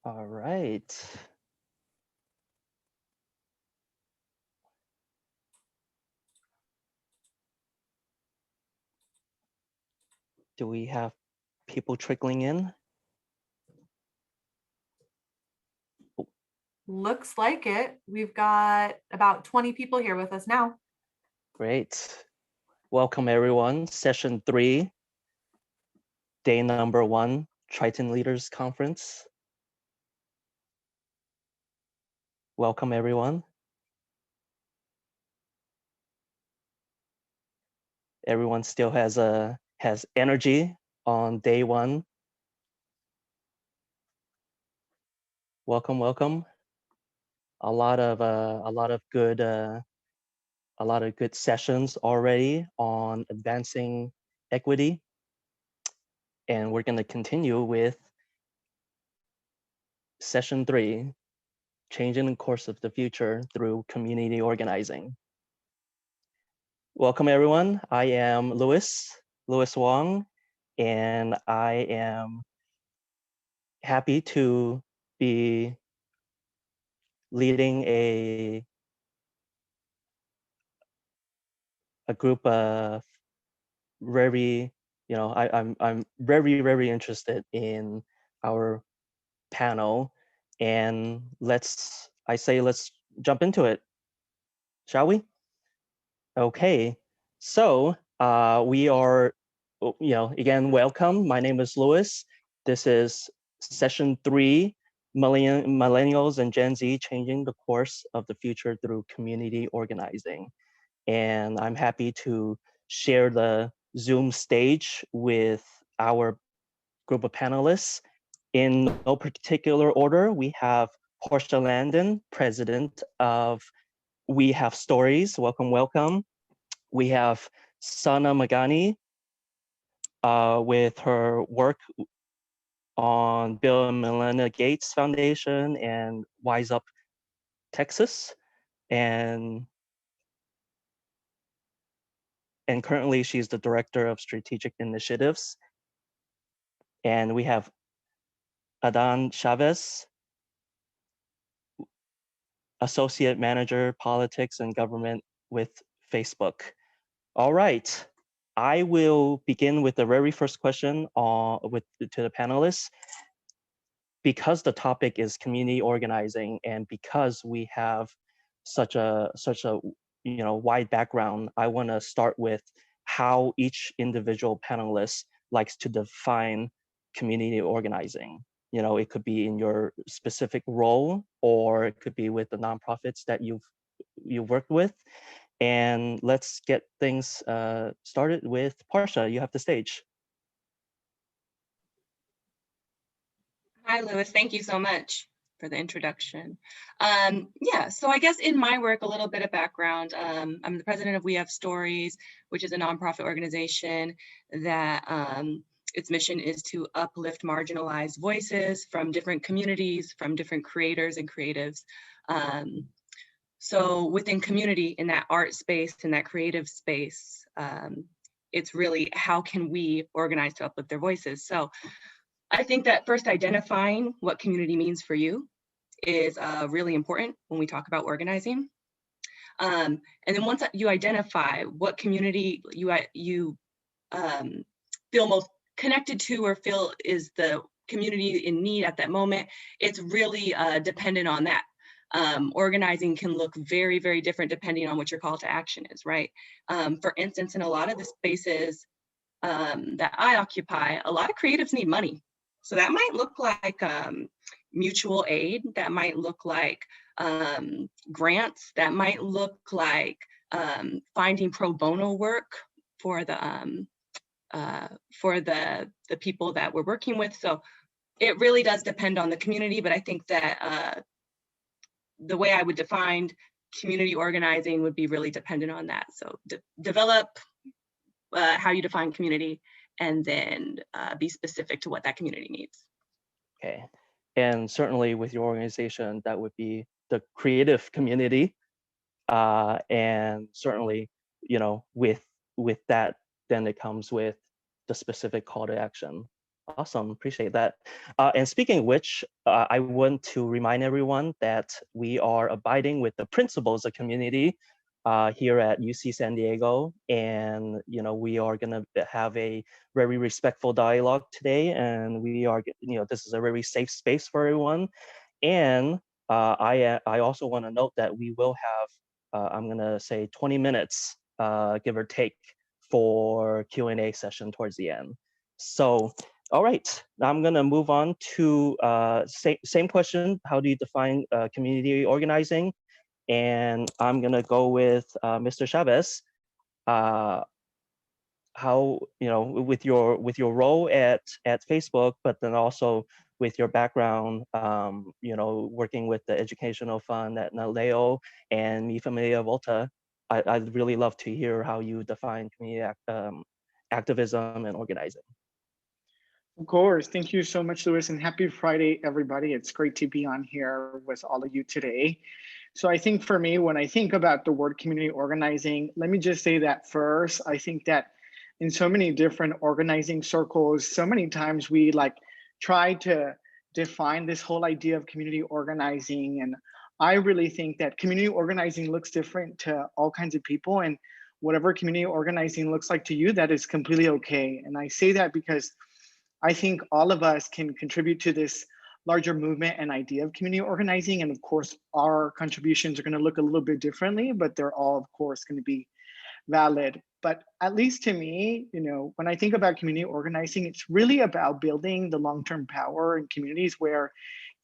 All right. Do we have people trickling in? Looks like it. We've got about 20 people here with us now. Great. Welcome everyone. Session 3, day number 1, Triton Leaders Conference. Welcome everyone. Everyone still has energy on day 1. Welcome. A lot of good sessions already on advancing equity, and we're going to continue with session 3, changing the course of the future through community organizing. Welcome everyone. I am Louis Wong, and I am happy to be leading a group of very, I'm very interested in our panel, and let's jump into it, shall we? Okay, so we are, again, welcome. My name is Louis. This is session 3, Millennials and Gen Z changing the course of the future through community organizing. And I'm happy to share the Zoom stage with our group of panelists. In no particular order, we have Portia Landon, president of We Have Stories. Welcome. We have Sana Magani with her work on Bill and Melinda Gates Foundation and Wise Up Texas. And currently she's the director of strategic initiatives. And we have Adan Chavez, associate manager, politics and government with Facebook. All right, I will begin with the very first question to the panelists. Because the topic is community organizing, and because we have such a wide background, I want to start with how each individual panelist likes to define community organizing. It could be in your specific role, or it could be with the nonprofits that you've worked with. And let's get things started with Portia. You have the stage. Hi, Louis. Thank you so much for the introduction. So I guess in my work, a little bit of background. I'm the president of We Have Stories, which is a nonprofit organization that its mission is to uplift marginalized voices from different communities, from different creators and creatives. So within community, in that art space, in that creative space, it's really how can we organize to uplift their voices? So I think that first identifying what community means for you is really important when we talk about organizing. And then once you identify what community you feel most connected to or feel is the community in need at that moment, it's really dependent on that. Organizing can look very, very different depending on what your call to action is, right? For instance, in a lot of the spaces that I occupy, a lot of creatives need money. So that might look like mutual aid, that might look like grants, that might look like finding pro bono work for the people that we're working with. So it really does depend on the community, but I think that the way I would define community organizing would be really dependent on that. So develop how you define community, and then be specific to what that community needs. Okay, and certainly with your organization, that would be the creative community, and certainly, with that, then it comes with the specific call to action. Awesome, appreciate that. And speaking of which, I want to remind everyone that we are abiding with the principles of community here at UC San Diego, and we are going to have a very respectful dialogue today, and we are, this is a very safe space for everyone. And I also want to note that we will have, I'm going to say 20 minutes, give or take, for Q&A session towards the end. So, all right, now I'm going to move on to same question. How do you define community organizing? And I'm going to go with Mr. Chavez. How, with your role at Facebook, but then also with your background, working with the educational fund at Naleo and Mi Familia Volta, I'd really love to hear how you define community activism and organizing. Of course. Thank you so much, Louis, and happy Friday, everybody. It's great to be on here with all of you today. So I think for me, when I think about the word community organizing, let me just say that first. I think that in so many different organizing circles, so many times we try to define this whole idea of community organizing. And I really think that community organizing looks different to all kinds of people. And whatever community organizing looks like to you, that is completely okay. And I say that because I think all of us can contribute to this larger movement and idea of community organizing. And of course, our contributions are going to look a little bit differently, but they're all, of course, going to be valid. But at least to me, when I think about community organizing, it's really about building the long-term power in communities where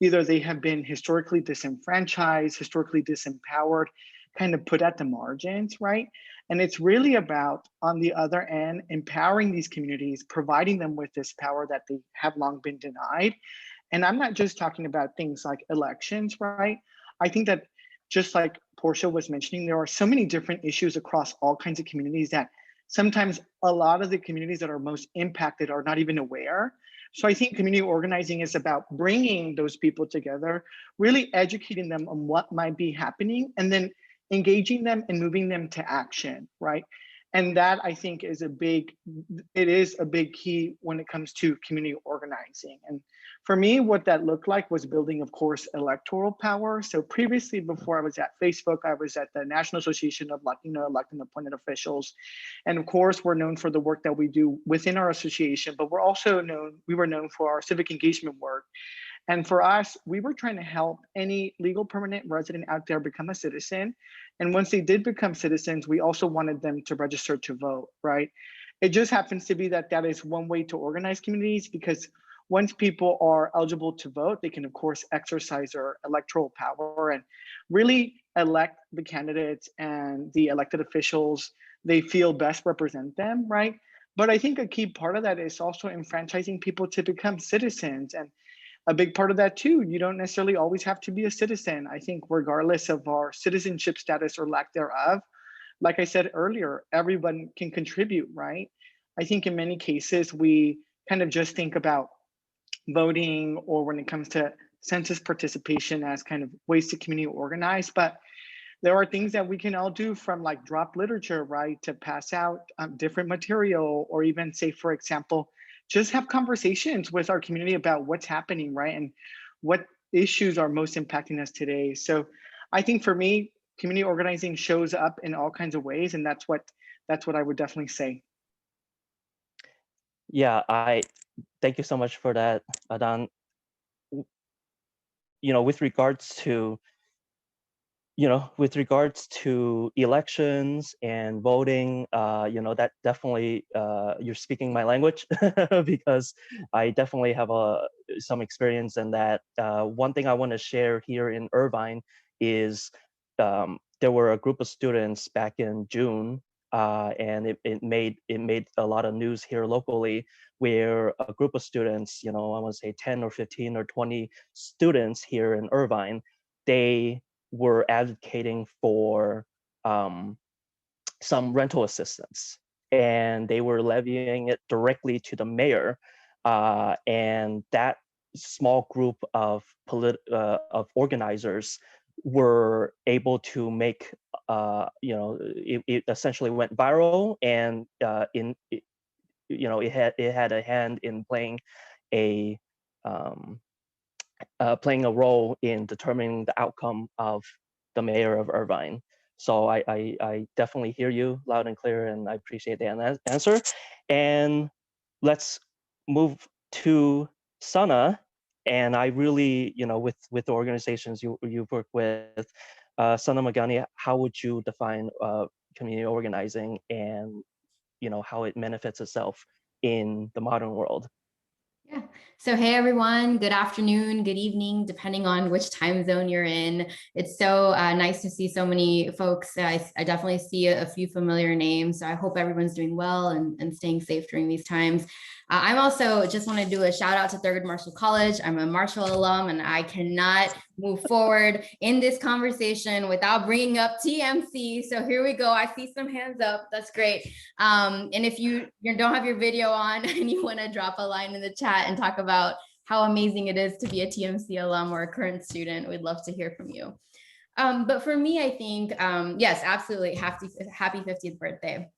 either they have been historically disenfranchised, historically disempowered, kind of put at the margins, right? And it's really about, on the other end, empowering these communities, providing them with this power that they have long been denied. And I'm not just talking about things like elections, right? I think that just like Portia was mentioning, there are so many different issues across all kinds of communities that sometimes a lot of the communities that are most impacted are not even aware. So I think community organizing is about bringing those people together, really educating them on what might be happening, and then engaging them and moving them to action, right? And that, I think, is a big key when it comes to community organizing. And for me, what that looked like was building, of course, electoral power. So previously, before I was at Facebook, I was at the National Association of Latino Elected and Appointed Officials. And of course, we're known for the work that we do within our association, but we were known for our civic engagement work. And for us, we were trying to help any legal permanent resident out there become a citizen. And once they did become citizens, we also wanted them to register to vote, right? It just happens to be that that is one way to organize communities, because once people are eligible to vote, they can, of course, exercise their electoral power and really elect the candidates and the elected officials they feel best represent them, right? But I think a key part of that is also enfranchising people to become citizens. And a big part of that too, you don't necessarily always have to be a citizen. I think regardless of our citizenship status or lack thereof, like I said earlier, everyone can contribute, right? I think in many cases, we kind of just think about voting, or when it comes to census participation, as kind of ways to community organize, but there are things that we can all do, from like drop literature, right, to pass out different material, or even say, for example, just have conversations with our community about what's happening, right, and what issues are most impacting us today. So I think for me, community organizing shows up in all kinds of ways, and that's what I would definitely say. Yeah, I thank you so much for that, Adan. With regards to elections and voting, that definitely, you're speaking my language because I definitely have some experience in that. One thing I want to share here in Irvine is there were a group of students back in June, and it made a lot of news here locally, where a group of students, I want to say 10 or 15 or 20 students here in Irvine, they were advocating for some rental assistance, and they were levying it directly to the mayor, and that small group of organizers were able to make it essentially went viral, and it had a hand in playing a role in determining the outcome of the mayor of Irvine. So I definitely hear you loud and clear, and I appreciate the answer. And let's move to Sana. And I really, with the organizations you've worked with, Sana Magani, how would you define community organizing and how it manifests itself in the modern world? Yeah. So, hey, everyone. Good afternoon, good evening, depending on which time zone you're in. It's so nice to see so many folks. I definitely see a few familiar names. So I hope everyone's doing well and staying safe during these times. I'm also just want to do a shout out to Thurgood Marshall College. I'm a Marshall alum, and I cannot move forward in this conversation without bringing up TMC. So here we go. I see some hands up. That's great. And if you don't have your video on and you want to drop a line in the chat and talk about how amazing it is to be a TMC alum or a current student, we'd love to hear from you. But for me, I think, yes, absolutely. Happy 50th birthday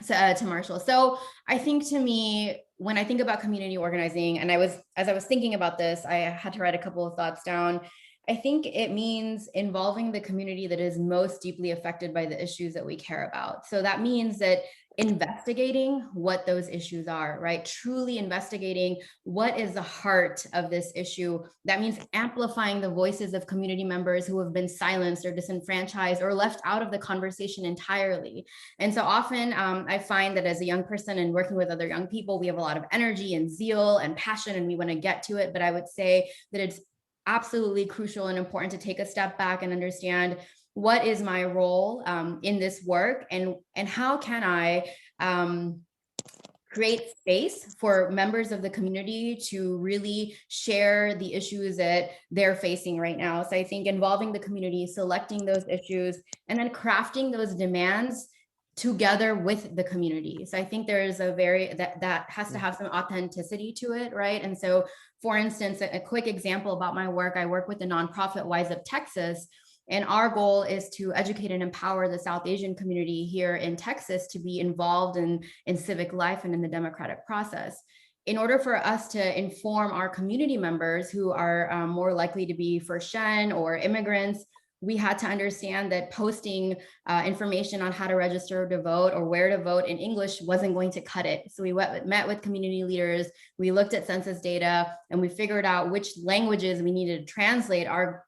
to Marshall. So I think, to me, when I think about community organizing, and as I was thinking about this, I had to write a couple of thoughts down. I think it means involving the community that is most deeply affected by the issues that we care about. So that means that investigating what those issues are, right? Truly investigating what is the heart of this issue. That means amplifying the voices of community members who have been silenced or disenfranchised or left out of the conversation entirely. And so often I find that as a young person and working with other young people, we have a lot of energy and zeal and passion, and we want to get to it. But I would say that it's absolutely crucial and important to take a step back and understand what is my role in this work, and how can I create space for members of the community to really share the issues that they're facing right now. So I think involving the community, selecting those issues, and then crafting those demands together with the community. So I think there is that has to have some authenticity to it, right? And so, for instance, a quick example about my work, I work with the nonprofit Wise Up Texas, and our goal is to educate and empower the South Asian community here in Texas to be involved in civic life and in the democratic process. In order for us to inform our community members who are more likely to be first gen or immigrants, we had to understand that posting information on how to register to vote or where to vote in English wasn't going to cut it. So we met with community leaders, we looked at census data, and we figured out which languages we needed to translate our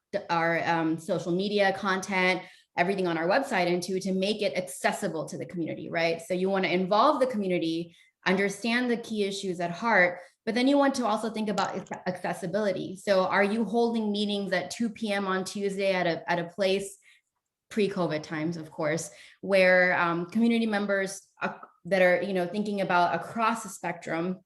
social media content, everything on our website into, to make it accessible to the community, right? So you want to involve the community, understand the key issues at heart, but then you want to also think about accessibility. So are you holding meetings at 2 p.m. on Tuesday at a place, pre-COVID times, of course, where community members that are, thinking about across the spectrum,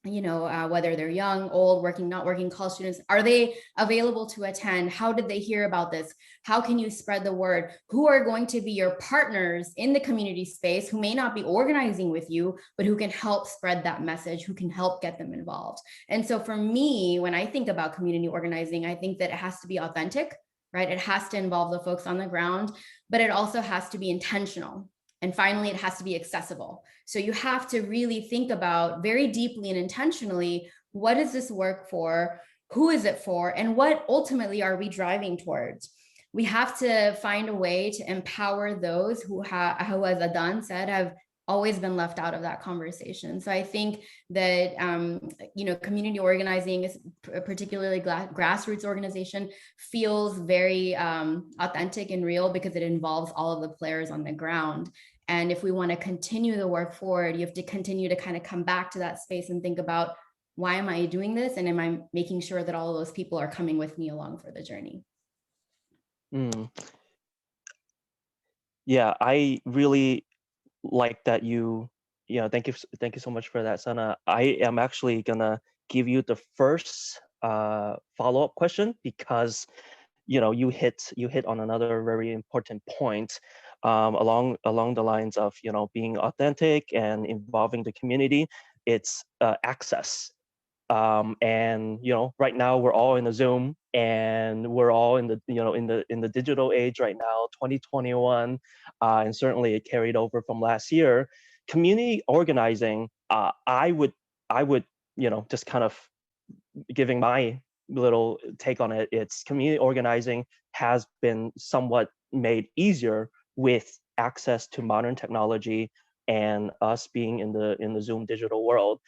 whether they're young, old, working, not working, college students, are they available to attend? How did they hear about this? How can you spread the word? Who are going to be your partners in the community space who may not be organizing with you, but who can help spread that message, who can help get them involved? And so for me, when I think about community organizing, I think that it has to be authentic, right? It has to involve the folks on the ground, but it also has to be intentional. And finally, it has to be accessible. So you have to really think about very deeply and intentionally, what is this work for? Who is it for? And what ultimately are we driving towards? We have to find a way to empower those who, as Adan said, have always been left out of that conversation. So I think that, community organizing, particularly grassroots organization, feels very authentic and real because it involves all of the players on the ground. And if we want to continue the work forward, you have to continue to kind of come back to that space and think about, why am I doing this? And am I making sure that all of those people are coming with me along for the journey? Yeah, I really like that thank you so much for that, Sana. I am actually gonna give you the first follow-up question, because you hit on another very important point along the lines of being authentic and involving the community. It's access. And right now we're all in a Zoom, and we're all in the digital age right now, 2021, and certainly it carried over from last year. Community organizing I would, just kind of giving my little take on it. It's community organizing has been somewhat made easier with access to modern technology and us being in the Zoom digital world.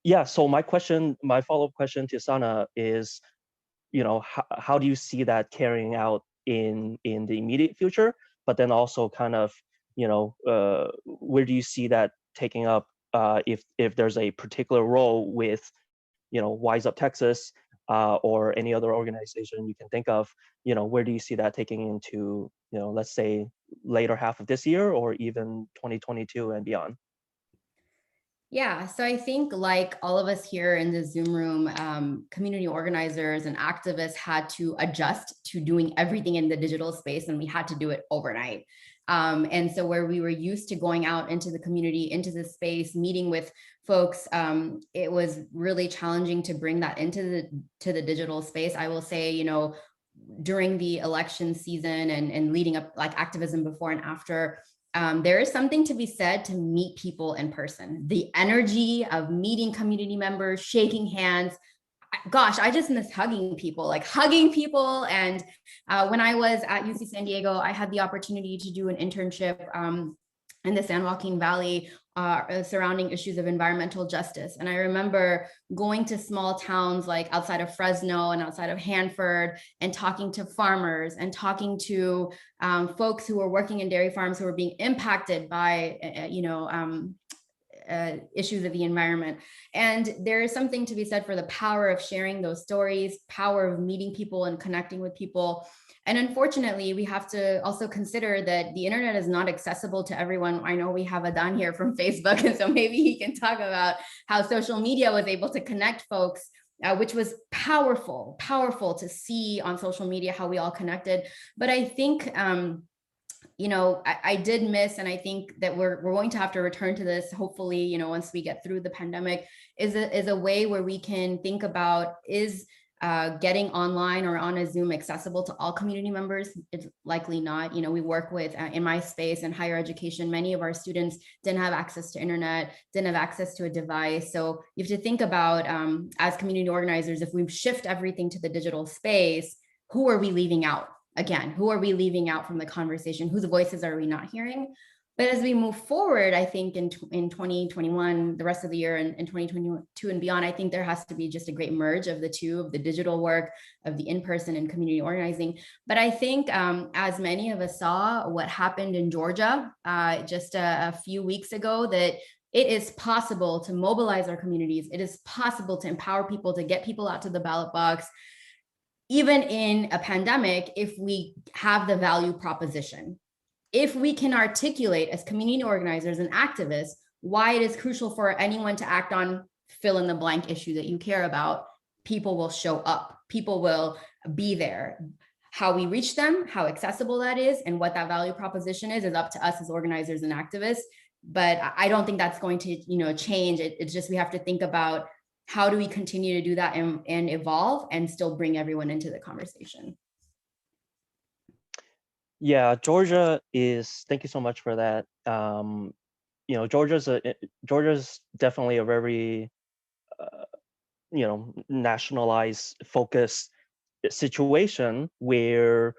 Yeah, so my follow-up question to Sana is, how do you see that carrying out in the immediate future? But then also kind of, where do you see that taking up if there's a particular role with, Wise Up Texas or any other organization you can think of, where do you see that taking into, let's say later half of this year or even 2022 and beyond? Yeah, so I think like all of us here in the Zoom room, community organizers and activists had to adjust to doing everything in the digital space, and we had to do it overnight. And so where we were used to going out into the community, into the space, meeting with folks, it was really challenging to bring that into the digital space. I will say, during the election season and leading up, like activism before and after, there is something to be said to meet people in person. The energy of meeting community members, shaking hands. Gosh, I just miss hugging people. And when I was at UC San Diego, I had the opportunity to do an internship in the San Joaquin Valley surrounding issues of environmental justice. And I remember going to small towns like outside of Fresno and outside of Hanford and talking to farmers and talking to folks who were working in dairy farms who were being impacted by, issues of the environment. And there is something to be said for the power of sharing those stories, power of meeting people and connecting with people. And unfortunately, we have to also consider that the internet is not accessible to everyone. I know we have Adan here from Facebook, and so maybe he can talk about how social media was able to connect folks, which was powerful to see on social media how we all connected. But I think, I did miss, and I think that we're going to have to return to this, hopefully, once we get through the pandemic, is a way where we can think about, is getting online or on a Zoom accessible to all community members? It's likely not. We work with, in my space and higher education, many of our students didn't have access to internet, didn't have access to a device. So you have to think about, as community organizers, if we shift everything to the digital space, who are we leaving out? Again, who are we leaving out from the conversation? Whose voices are we not hearing? But as we move forward, I think in 2021, the rest of the year, and 2022 and beyond, I think there has to be just a great merge of the two, of the digital work, of the in-person and community organizing. But I think as many of us saw what happened in Georgia just a few weeks ago, that it is possible to mobilize our communities. It is possible to empower people, to get people out to the ballot box, even in a pandemic, if we have the value proposition. If we can articulate as community organizers and activists why it is crucial for anyone to act on fill in the blank issue that you care about, people will show up, people will be there. How we reach them, how accessible that is, and what that value proposition is up to us as organizers and activists. But I don't think that's going to, change. It's just, we have to think about, how do we continue to do that and evolve and still bring everyone into the conversation? Yeah, Georgia is, thank you so much for that. Georgia's definitely a very, nationalized focused situation where,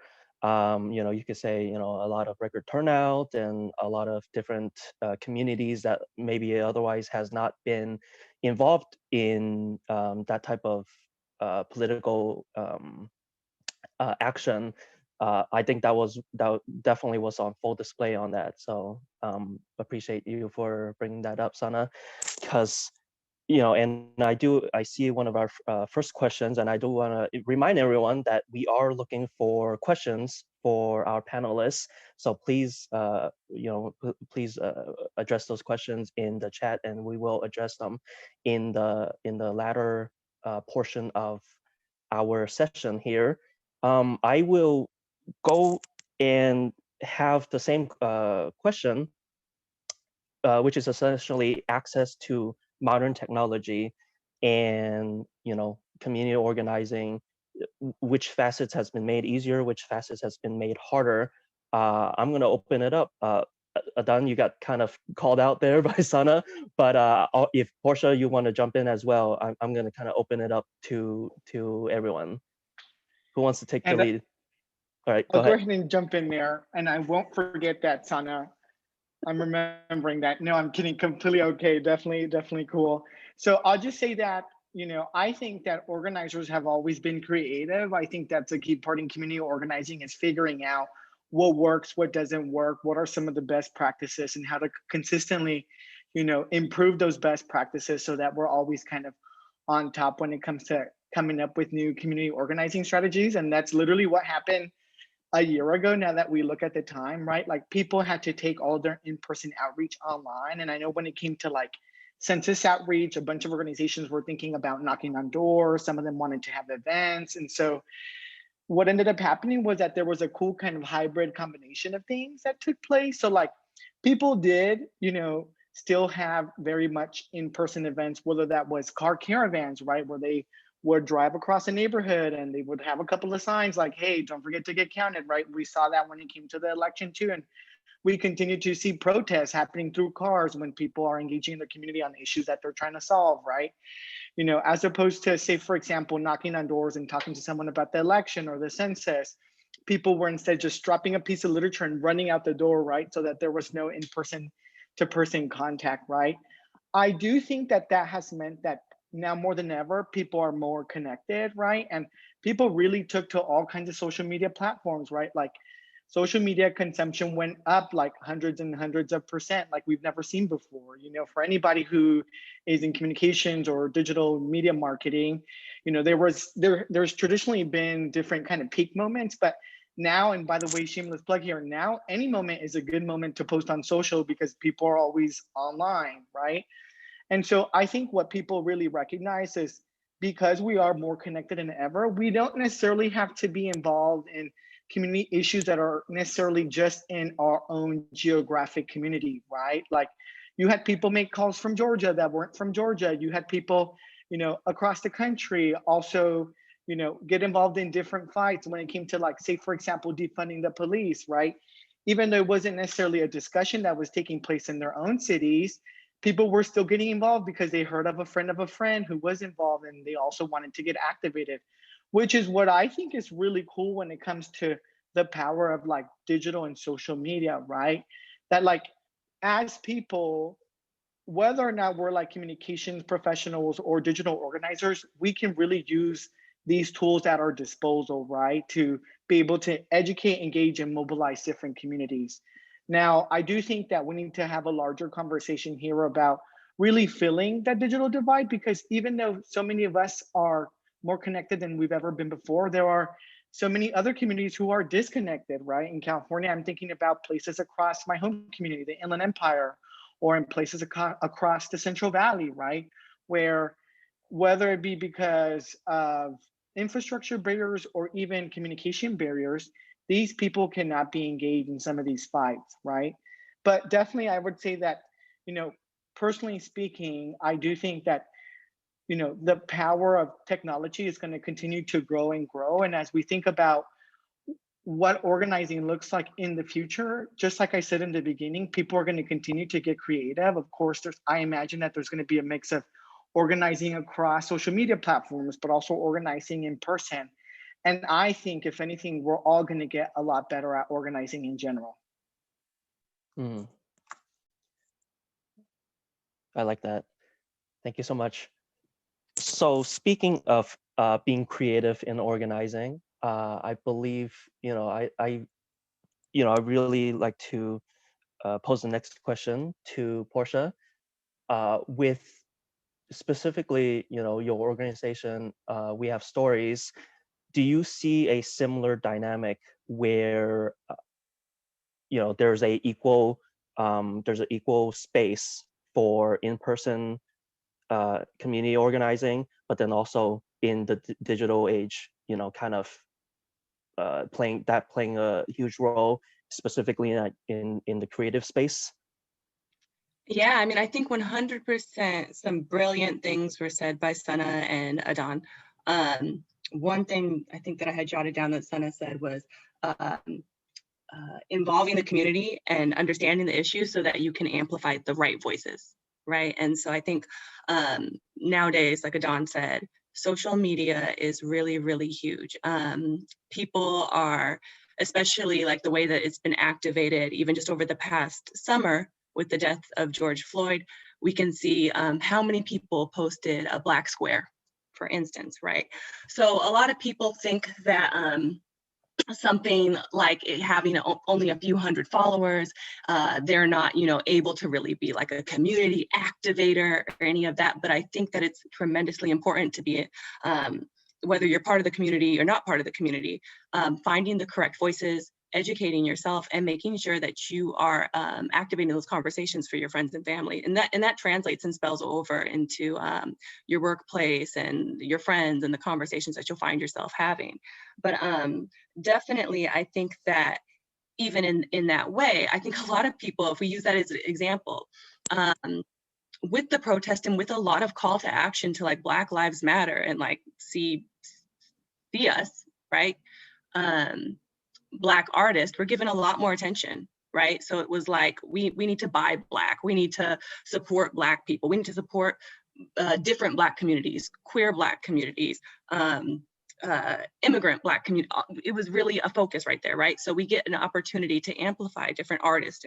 you could say, a lot of record turnout and a lot of different communities that maybe otherwise has not been involved in that type of political action. I think that definitely was on full display on that. So appreciate you for bringing that up, Sana, because and I see one of our first questions, and I do want to remind everyone that we are looking for questions for our panelists. So please, please address those questions in the chat, and we will address them in the latter portion of our session here. I will go and have the same question, which is essentially access to modern technology and community organizing, which facets has been made easier, which facets has been made harder. I'm going to open it up. Adan, you got kind of called out there by Sana, but if Portia, you want to jump in as well, I'm going to kind of open it up to everyone. Who wants to take the And lead? All right, I'll go go ahead. ahead and jump in there, and I won't forget that, Sana. I'm remembering that. No, I'm kidding. Completely okay. Definitely cool. So I'll just say that, I think that organizers have always been creative. I think that's a key part in community organizing is figuring out what works, what doesn't work, what are some of the best practices, and how to consistently, improve those best practices so that we're always kind of on top when it comes to coming up with new community organizing strategies. And that's literally what happened a year ago. Now that we look at the time, right? Like people had to take all their in-person outreach online. And I know when it came to like census outreach, a bunch of organizations were thinking about knocking on doors. Some of them wanted to have events. And so what ended up happening was that there was a cool kind of hybrid combination of things that took place. So like people did, still have very much in-person events, whether that was car caravans, right? Where they would drive across a neighborhood and they would have a couple of signs like, hey, don't forget to get counted, right? We saw that when it came to the election too. And we continue to see protests happening through cars when people are engaging in the community on issues that they're trying to solve, right? As opposed to, say, for example, knocking on doors and talking to someone about the election or the census, people were instead just dropping a piece of literature and running out the door, right? So that there was no in-person to person contact, right? I do think that that has meant that now more than ever, people are more connected, right? And people really took to all kinds of social media platforms, right? Like social media consumption went up like hundreds and hundreds of percent, like we've never seen before. For anybody who is in communications or digital media marketing, there's traditionally been different kind of peak moments, but now, and by the way, shameless plug here, now any moment is a good moment to post on social because people are always online, right? And so I think what people really recognize is because we are more connected than ever, we don't necessarily have to be involved in community issues that are necessarily just in our own geographic community, right? Like you had people make calls from Georgia that weren't from Georgia. You had people, across the country also, get involved in different fights when it came to like, say, for example, defunding the police, right? Even though it wasn't necessarily a discussion that was taking place in their own cities, people were still getting involved because they heard of a friend who was involved and they also wanted to get activated, which is what I think is really cool when it comes to the power of like digital and social media, right? That like as people, whether or not we're like communications professionals or digital organizers, we can really use these tools at our disposal, right? To be able to educate, engage, and mobilize different communities. Now, I do think that we need to have a larger conversation here about really filling that digital divide, because even though so many of us are more connected than we've ever been before, there are so many other communities who are disconnected, right? In California, I'm thinking about places across my home community, the Inland Empire, or in places across the Central Valley, right? Where whether it be because of infrastructure barriers or even communication barriers, these people cannot be engaged in some of these fights, right? But definitely, I would say that, personally speaking, I do think that, the power of technology is going to continue to grow and grow. And as we think about what organizing looks like in the future, just like I said in the beginning, people are going to continue to get creative. Of course, I imagine that there's going to be a mix of organizing across social media platforms, but also organizing in person. And I think, if anything, we're all going to get a lot better at organizing in general. I like that. Thank you so much. So speaking of being creative in organizing, I believe, I really like to pose the next question to Portia. With specifically, your organization, We Have Stories. Do you see a similar dynamic where, there's an equal space for in-person community organizing, but then also in the digital age, kind of playing a huge role, specifically in the creative space? Yeah, I mean, I think 100% some brilliant things were said by Sana and Adan. One thing I think that I had jotted down that Sana said was involving the community and understanding the issues so that you can amplify the right voices, right? And so I think nowadays, like Adon said, social media is really, really huge. People are, especially like the way that it's been activated, even just over the past summer with the death of George Floyd, we can see how many people posted a Black square, for instance, right? So a lot of people think that something like it having only a few hundred followers, they're not, able to really be like a community activator or any of that. But I think that it's tremendously important to be, whether you're part of the community or not part of the community, finding the correct voices, educating yourself, and making sure that you are activating those conversations for your friends and family. And that translates and spells over into your workplace and your friends and the conversations that you'll find yourself having. But definitely, I think that even in that way, I think a lot of people, if we use that as an example, with the protest and with a lot of call to action to like Black Lives Matter and like see us, right? Black artists were given a lot more attention, right? So it was like, we need to buy Black, we need to support Black people, we need to support different Black communities, queer Black communities, immigrant Black community. It was really a focus right there, right? So we get an opportunity to amplify different artists,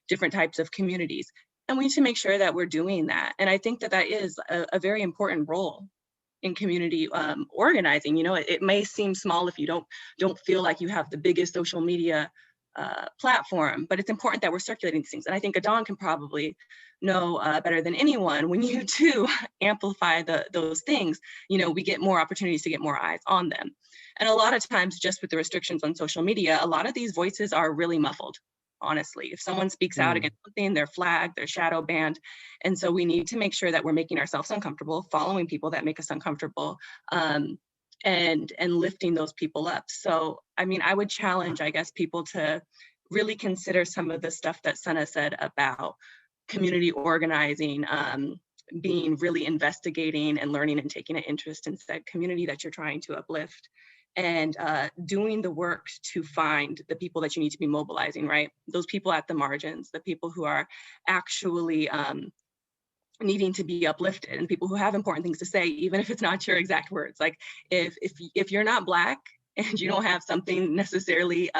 different types of communities. And we need to make sure that we're doing that. And I think that is a very important role in community organizing. It may seem small if you don't feel like you have the biggest social media platform, but it's important that we're circulating these things. And I think Adon can probably know better than anyone, when you do amplify those things, we get more opportunities to get more eyes on them. And a lot of times, just with the restrictions on social media, a lot of these voices are really muffled. Honestly, if someone speaks out against something, they're flagged, they're shadow banned. And so we need to make sure that we're making ourselves uncomfortable, following people that make us uncomfortable, and lifting those people up. So, I mean, I would challenge, I guess, people to really consider some of the stuff that Sana said about community organizing, being really investigating and learning and taking an interest in said community that you're trying to uplift, and doing the work to find the people that you need to be mobilizing, right? Those people at the margins, the people who are actually needing to be uplifted, and people who have important things to say, even if it's not your exact words. Like if you're not Black and you don't have something necessarily,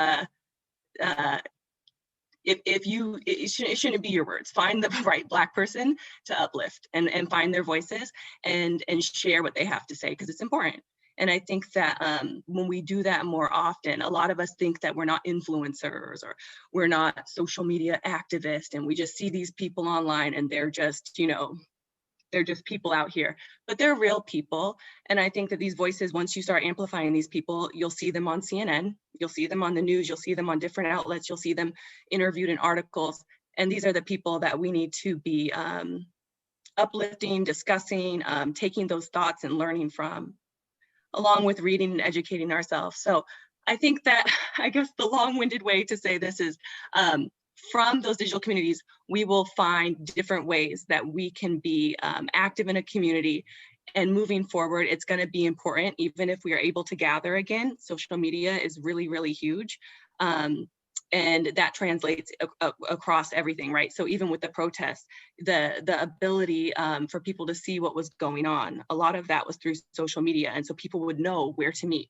it shouldn't be your words. Find the right Black person to uplift and find their voices and share what they have to say, because it's important. And I think that when we do that more often, a lot of us think that we're not influencers or we're not social media activists, and we just see these people online and they're just, they're just people out here, but they're real people. And I think that these voices, once you start amplifying these people, you'll see them on CNN, you'll see them on the news, you'll see them on different outlets, you'll see them interviewed in articles. And these are the people that we need to be uplifting, discussing, taking those thoughts and learning from, along with reading and educating ourselves. So I think that, I guess the long-winded way to say this is, from those digital communities, we will find different ways that we can be active in a community. And moving forward, it's going to be important, even if we are able to gather again. Social media is really, really huge. And that translates across everything, right? So even with the protests, the ability for people to see what was going on, a lot of that was through social media. And so people would know where to meet.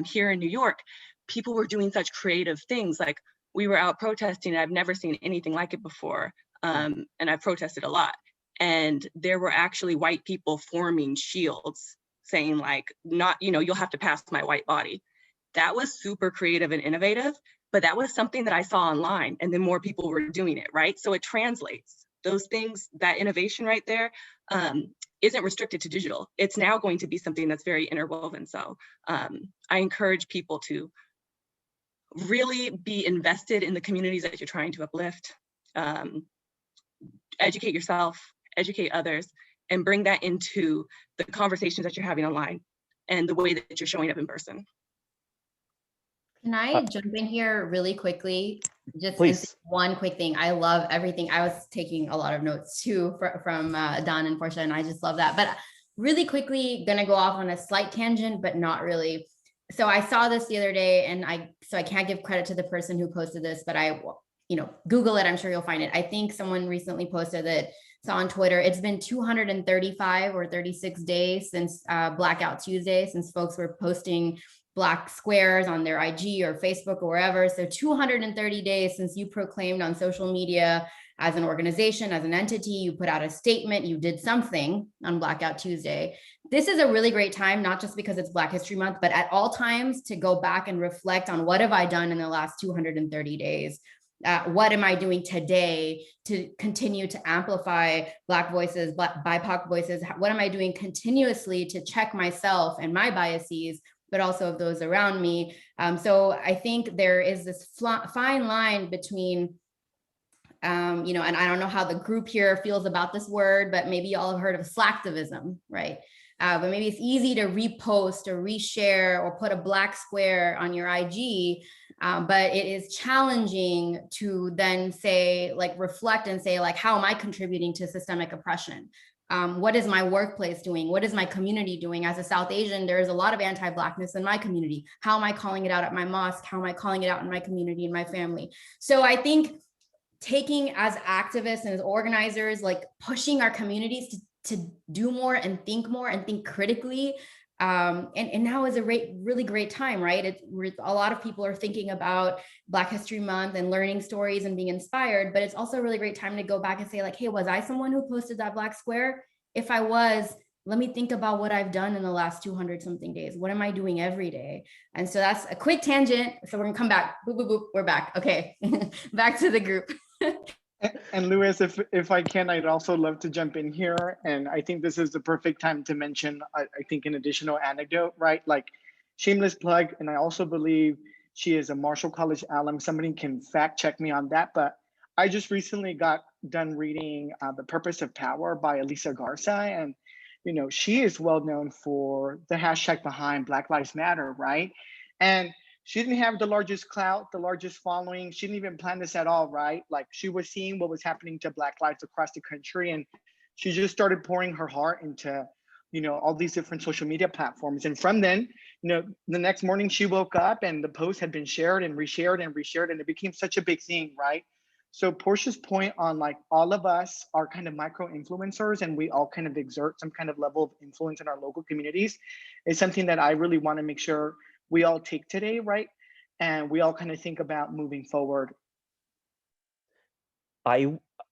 Here in New York, people were doing such creative things. Like, we were out protesting, and I've never seen anything like it before. And I've protested a lot. And there were actually white people forming shields saying like, not, you'll have to pass my white body. That was super creative and innovative, but that was something that I saw online, and then more people were doing it, right? So it translates. Those things, that innovation right there, isn't restricted to digital. It's now going to be something that's very interwoven. So I encourage people to really be invested in the communities that you're trying to uplift, educate yourself, educate others, and bring that into the conversations that you're having online and the way that you're showing up in person. Can I jump in here really quickly? Please. One quick thing. I love everything. I was taking a lot of notes too from Don and Portia, and I just love that. But really quickly, gonna go off on a slight tangent, but not really. so I saw this the other day, and I can't give credit to the person who posted this, but Google it, I'm sure you'll find it. I think someone recently posted that, saw on Twitter, it's been 235 or 36 days since Blackout Tuesday, since folks were posting Black squares on their IG or Facebook or wherever. So 230 days since you proclaimed on social media, as an organization, as an entity, you put out a statement, you did something on Blackout Tuesday. This is a really great time, not just because it's Black History Month, but at all times to go back and reflect on what have I done in the last 230 days? What am I doing today to continue to amplify Black voices, Black BIPOC voices? What am I doing continuously to check myself and my biases, but also of those around me? So I think there is this fine line between, and I don't know how the group here feels about this word, but maybe y'all have heard of slacktivism, right? But maybe it's easy to repost or reshare or put a Black square on your IG, but it is challenging to then say, reflect and say, how am I contributing to systemic oppression? What is my workplace doing? What is my community doing? As a South Asian, there is a lot of anti-Blackness in my community. How am I calling it out at my mosque? How am I calling it out in my community, in my family? So I think taking as activists and as organizers, pushing our communities to do more and think critically. And now is a really great time, right? A lot of people are thinking about Black History Month and learning stories and being inspired, but it's also a really great time to go back and say, hey, was I someone who posted that Black square? If I was, let me think about what I've done in the last 200 something days. What am I doing every day? And so that's a quick tangent. So we're gonna come back. Boop, boop, boop. We're back. Okay, back to the group. And Louis, if I can, I'd also love to jump in here. And I think this is the perfect time to mention, I think, an additional anecdote, right? Shameless plug. And I also believe she is a Marshall College alum. Somebody can fact check me on that. But I just recently got done reading The Purpose of Power by Elisa Garza. And, she is well known for the hashtag behind Black Lives Matter, right? And she didn't have the largest clout, the largest following. She didn't even plan this at all, right? She was seeing what was happening to Black lives across the country, and she just started pouring her heart into, all these different social media platforms. And from then, the next morning she woke up and the post had been shared and reshared and reshared, and it became such a big thing, right? So Portia's point on all of us are kind of micro influencers, and we all kind of exert some kind of level of influence in our local communities is something that I really want to make sure we all take today, right? And we all kind of think about moving forward.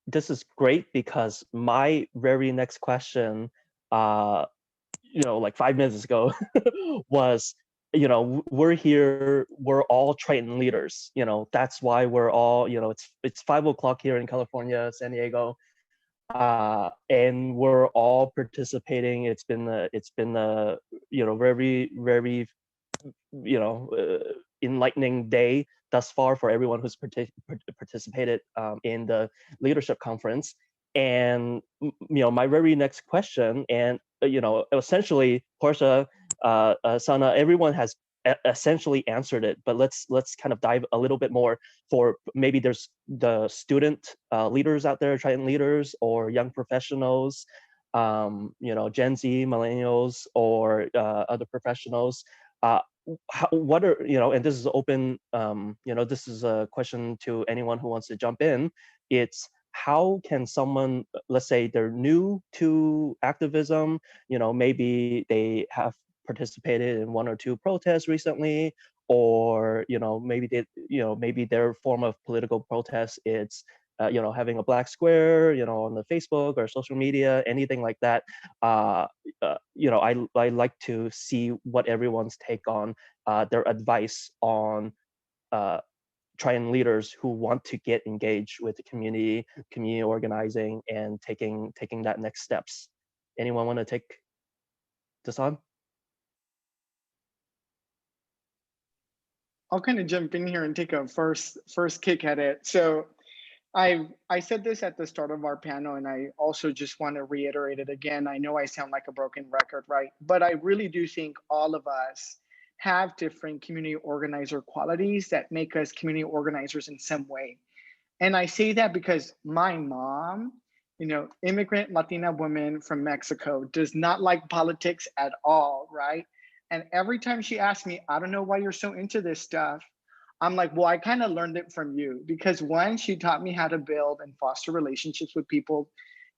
This is great because my very next question, 5 minutes ago was, we're here, we're all Triton leaders. That's why we're all, it's 5 o'clock here in California, San Diego, and we're all participating. It's been a very, very enlightening day thus far for everyone who's participated in the leadership conference. And my very next question, and essentially, Portia, Sana, everyone has essentially answered it, but let's kind of dive a little bit more. For maybe there's the student leaders out there, Triton leaders, or young professionals, Gen Z, millennials, or other professionals. What are, and this is open, this is a question to anyone who wants to jump in. It's how can someone, let's say they're new to activism, maybe they have participated in 1 or 2 protests recently, or, maybe their form of political protest, it's having a Black square, on the Facebook or social media, anything like that. I like to see what everyone's take on their advice on Triton leaders who want to get engaged with the community organizing, and taking that next steps. Anyone want to take this on? I'll kind of jump in here and take a first kick at it. So I said this at the start of our panel, and I also just want to reiterate it again. I know I sound like a broken record, right? But I really do think all of us have different community organizer qualities that make us community organizers in some way. And I say that because my mom, immigrant Latina woman from Mexico, does not like politics at all, right? And every time she asked me, I don't know why you're so into this stuff. I'm like, well, I kind of learned it from you, because one, she taught me how to build and foster relationships with people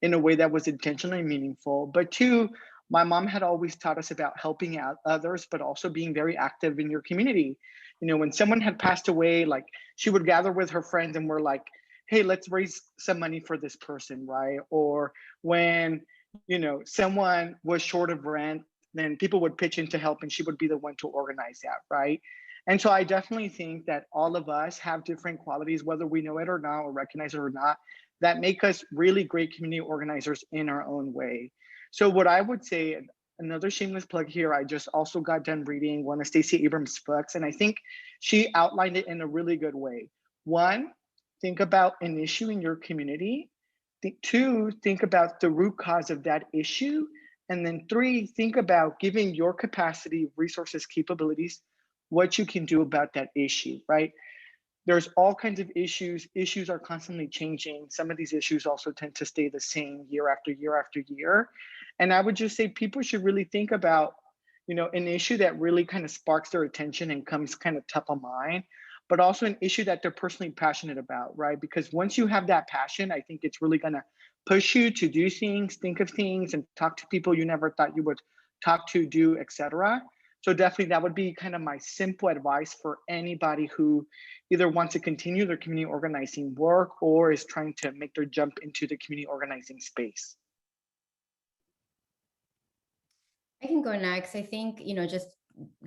in a way that was intentionally meaningful. But two, my mom had always taught us about helping out others, but also being very active in your community. When someone had passed away, like, she would gather with her friends and we're like, hey, let's raise some money for this person, right? Or when, someone was short of rent, then people would pitch in to help and she would be the one to organize that, right? And so I definitely think that all of us have different qualities, whether we know it or not, or recognize it or not, that make us really great community organizers in our own way. So what I would say, another shameless plug here, I just also got done reading one of Stacey Abrams' books, and I think she outlined it in a really good way. One, think about an issue in your community. Two, think about the root cause of that issue. And then three, think about giving your capacity, resources, capabilities, what you can do about that issue, right? There's all kinds of issues. Issues are constantly changing. Some of these issues also tend to stay the same year after year after year. And I would just say people should really think about, an issue that really kind of sparks their attention and comes kind of top of mind, but also an issue that they're personally passionate about, right? Because once you have that passion, I think it's really going to push you to do things, think of things, and talk to people you never thought you would talk to, do, etc. So definitely that would be kind of my simple advice for anybody who either wants to continue their community organizing work or is trying to make their jump into the community organizing space. I can go next. I think, just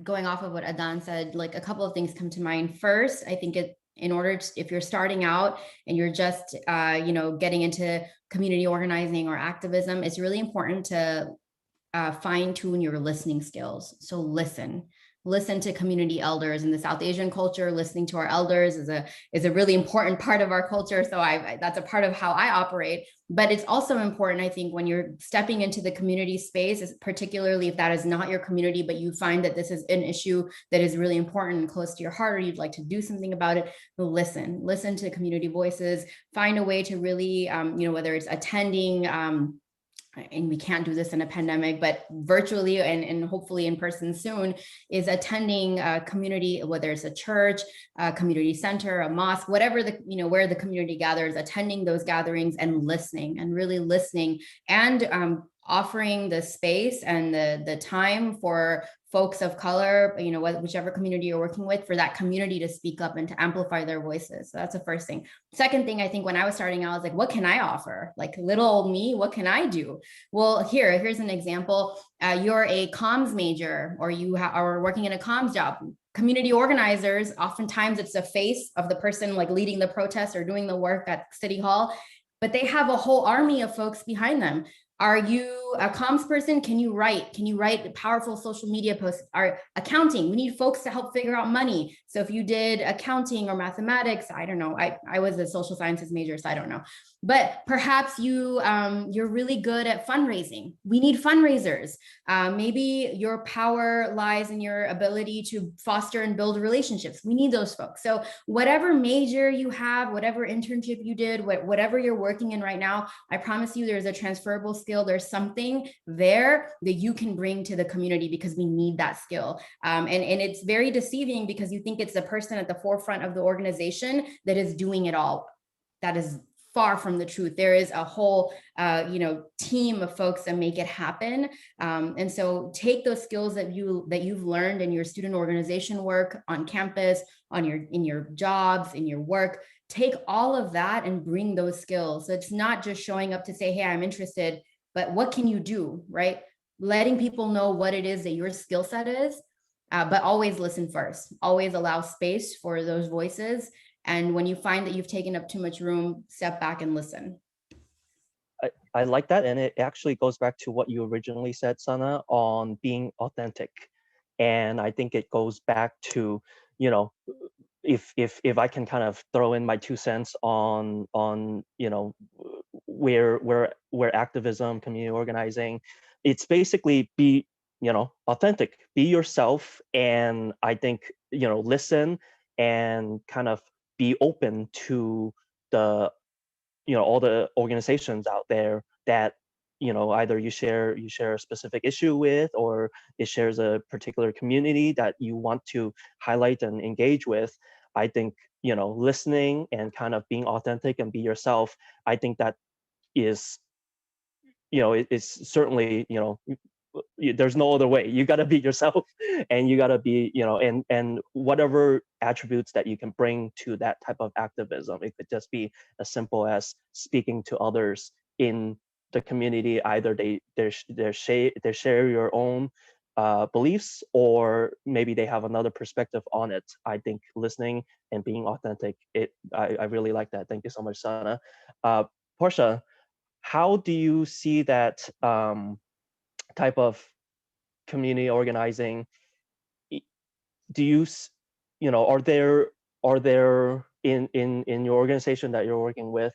going off of what Adan said, like a couple of things come to mind. First, I think if you're starting out and you're just, getting into community organizing or activism, it's really important to fine tune your listening skills. So listen to community elders. In the South Asian culture, listening to our elders is a really important part of our culture. So that's a part of how I operate. But it's also important, I think, when you're stepping into the community space, particularly if that is not your community, but you find that this is an issue that is really important and close to your heart, or you'd like to do something about it, listen to community voices, find a way to really, whether it's attending, and we can't do this in a pandemic, but virtually and hopefully in person soon, is attending a community, whether it's a church, a community center, a mosque, whatever where the community gathers, attending those gatherings and really listening and offering the space and the time for folks of color, whichever community you're working with, for that community to speak up and to amplify their voices. So that's the first thing. Second thing, I think when I was starting out, I was like, what can I offer? Like little old me, what can I do? Well, here's an example. You're a comms major, or you are working in a comms job. Community organizers, oftentimes it's the face of the person like leading the protest or doing the work at City Hall, but they have a whole army of folks behind them. Are you a comms person? Can you write powerful social media posts? Are accounting, we need folks to help figure out money. So if you did accounting or mathematics, I don't know. I was a social sciences major, so I don't know. But perhaps you're really good at fundraising. We need fundraisers. Maybe your power lies in your ability to foster and build relationships. We need those folks. So whatever major you have, whatever internship you did, whatever you're working in right now, I promise you there's a transferable skill. There's something there that you can bring to the community, because we need that skill. And it's very deceiving because you think it's the person at the forefront of the organization that is doing it all. That is far from the truth. There is a whole, team of folks that make it happen. And so take those skills that you've learned in your student organization work on campus, in your jobs, in your work. Take all of that and bring those skills. So it's not just showing up to say, hey, I'm interested, but what can you do, right? Letting people know what it is that your skill set is, but always listen first. Always allow space for those voices. And when you find that you've taken up too much room, step back and listen. I like that. And it actually goes back to what you originally said, Sana, on being authentic. And I think it goes back to, if I can kind of throw in my 2 cents on where activism, community organizing, it's basically be, authentic, be yourself. And I think, listen and kind of be open to the, all the organizations out there that, either you share a specific issue with, or it shares a particular community that you want to highlight and engage with. I think, listening and kind of being authentic and be yourself, I think that is, it's certainly, there's no other way. You got to be yourself, and you got to be, and whatever attributes that you can bring to that type of activism. It could just be as simple as speaking to others in the community. Either they share your own beliefs, or maybe they have another perspective on it. I think listening and being authentic, I really like that. Thank you so much, Sana. Portia, how do you see that type of community organizing? Do you, are there in your organization that you're working with,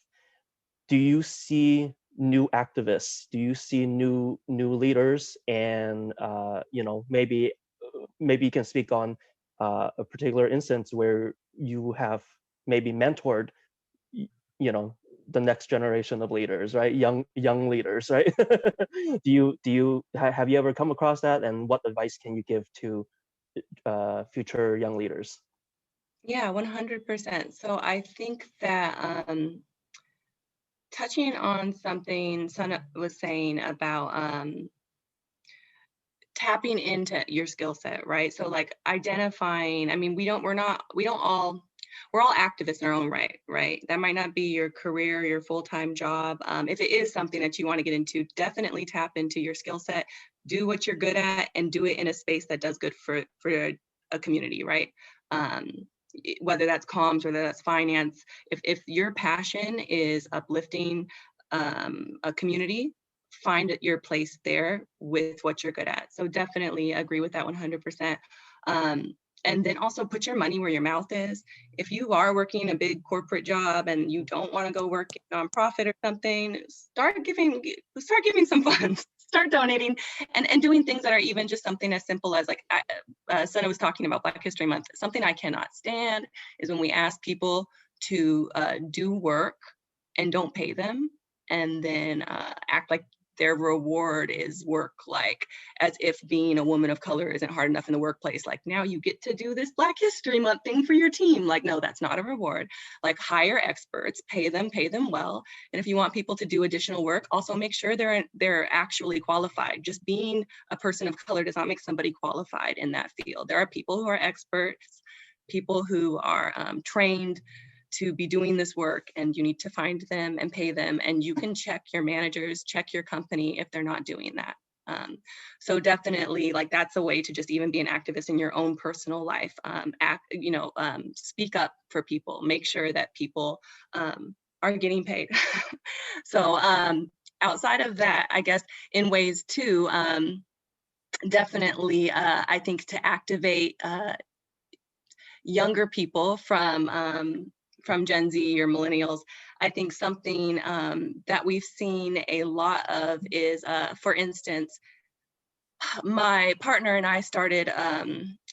do you see new activists? Do you see new leaders? And maybe you can speak on a particular instance where you have maybe mentored, the next generation of leaders, right? Young leaders, right? Have you ever come across that? And what advice can you give to future young leaders? Yeah, 100%. So I think that touching on something Sana was saying about tapping into your skill set, right? So like identifying, I mean, we're all activists in our own right, right? That might not be your career, your full-time job. If it is something that you want to get into, definitely tap into your skill set, do what you're good at, and do it in a space that does good for a community, right? Whether that's comms, whether that's finance, if your passion is uplifting a community, find your place there with what you're good at. So definitely agree with that 100%. And then also put your money where your mouth is. If you are working a big corporate job and you don't want to go work nonprofit or something, start giving some funds, start donating, and doing things that are even just something as simple as like Sana was talking about Black History Month. Something I cannot stand is when we ask people to do work and don't pay them, and then act like their reward is work, like as if being a woman of color isn't hard enough in the workplace. Like, now you get to do this Black History Month thing for your team. Like, no, that's not a reward. Like, hire experts, pay them well. And if you want people to do additional work, also make sure they're actually qualified. Just being a person of color does not make somebody qualified in that field. There are people who are experts, people who are trained to be doing this work, and you need to find them and pay them. And you can check your managers, check your company if they're not doing that. So definitely, like, that's a way to just even be an activist in your own personal life. Speak up for people, make sure that people are getting paid. So outside of that, I guess in ways too, definitely, I think to activate younger people from Gen Z or millennials, I think something that we've seen a lot of is, for instance, my partner and I started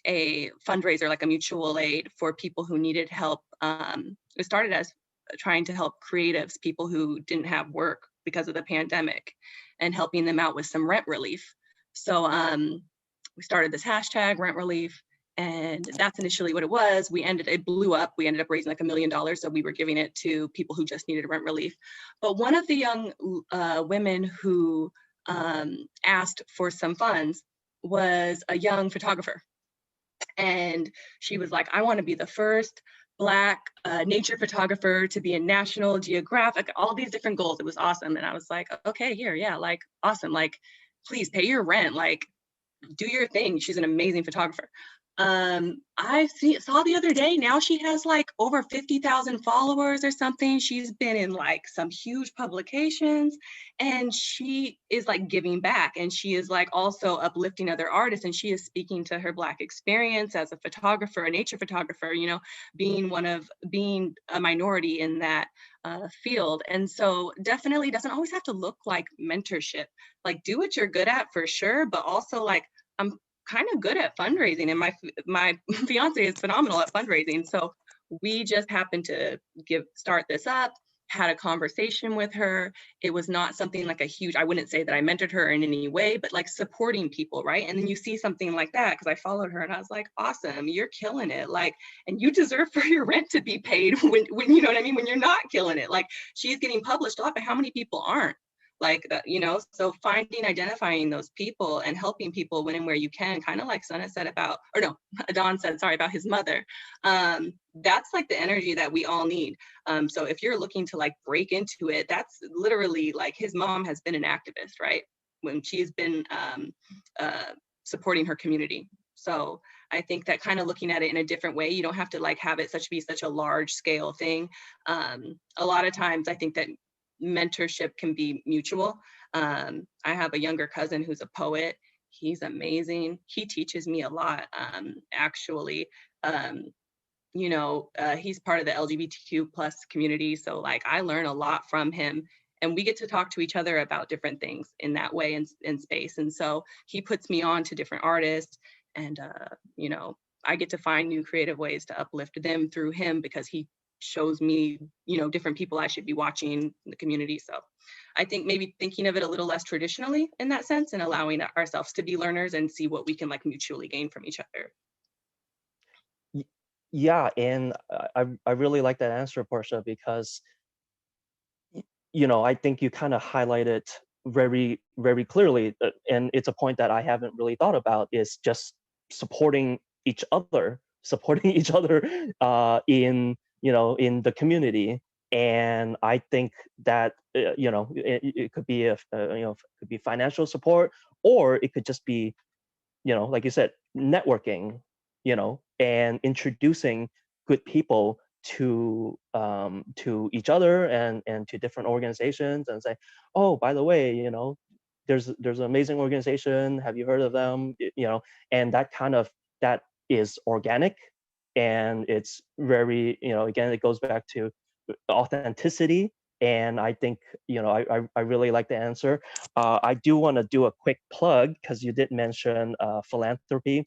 a fundraiser, like a mutual aid for people who needed help. It started as trying to help creatives, people who didn't have work because of the pandemic, and helping them out with some rent relief. So we started this hashtag, rent relief. And that's initially what it was. It blew up. We ended up raising like $1 million. So we were giving it to people who just needed rent relief. But one of the young women who asked for some funds was a young photographer. And she was like, I want to be the first Black nature photographer to be in National Geographic, all these different goals. It was awesome. And I was like, okay, here, yeah, like, awesome. Like, please pay your rent, like, do your thing. She's an amazing photographer. I saw the other day, now she has like over 50,000 followers or something. She's been in like some huge publications, and she is like giving back, and she is like also uplifting other artists, and she is speaking to her Black experience as a photographer, a nature photographer, being a minority in that field. And so definitely doesn't always have to look like mentorship. Like, do what you're good at for sure, but also like, I'm kind of good at fundraising, and my fiance is phenomenal at fundraising. So we just happened to start this up. had a conversation with her. It was not something like a huge, I wouldn't say that I mentored her in any way, but like supporting people, right? And then you see something like that, because I followed her and I was like, awesome, you're killing it. Like, and you deserve for your rent to be paid when you know what I mean, when you're not killing it. Like, she's getting published off, and how many people aren't? Like that, you know, so identifying those people and helping people when and where you can, kind of like Sana said about, or no, Adon said, sorry, about his mother. That's like the energy that we all need. So if you're looking to like break into it, that's literally like his mom has been an activist, right? When she's been supporting her community. So I think that kind of looking at it in a different way, you don't have to like have it be such a large scale thing. A lot of times I think that mentorship can be mutual. I have a younger cousin who's a poet. He's amazing. He teaches me a lot, actually. You know, he's part of the LGBTQ plus community. So like I learn a lot from him, and we get to talk to each other about different things in that way in space. And so he puts me on to different artists, and you know, I get to find new creative ways to uplift them through him, because he shows me, you know, different people I should be watching in the community. So I think maybe thinking of it a little less traditionally in that sense, and allowing ourselves to be learners and see what we can like mutually gain from each other. Yeah, and I really like that answer, Portia, because you know, I think you kind of highlighted very, very clearly, and it's a point that I haven't really thought about, is just supporting each other, in, you know, in the community. And I think that, you know, it could be you know, it could be financial support, or it could just be, you know, like you said, networking, you know, and introducing good people to each other and to different organizations, and say, oh, by the way, you know, there's an amazing organization, have you heard of them? You know, and that is organic, and it's very, you know, again, it goes back to authenticity. And I think, you know, I really like the answer. I do want to do a quick plug, because you did mention philanthropy.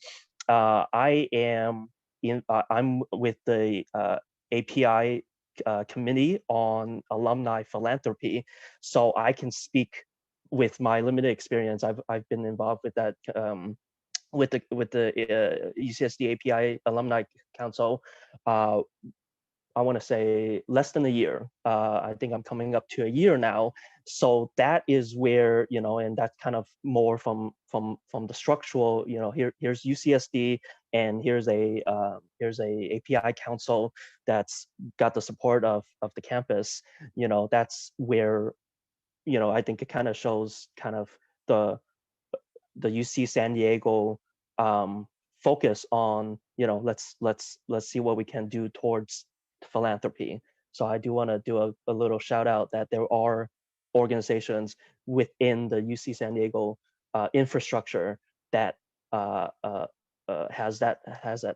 I'm with the API committee on alumni philanthropy, so I can speak with my limited experience. I've been involved with that, with the UCSD API Alumni Council. I want to say less than a year. I think I'm coming up to a year now. So that is where, you know, and that's kind of more from the structural, you know, here's UCSD, and here's a API council that's got the support of the campus. You know, that's where, you know, I think it kind of shows kind of the UC San Diego focus on, you know, let's see what we can do towards philanthropy. So I do want to do a little shout out that there are organizations within the UC San Diego infrastructure that has that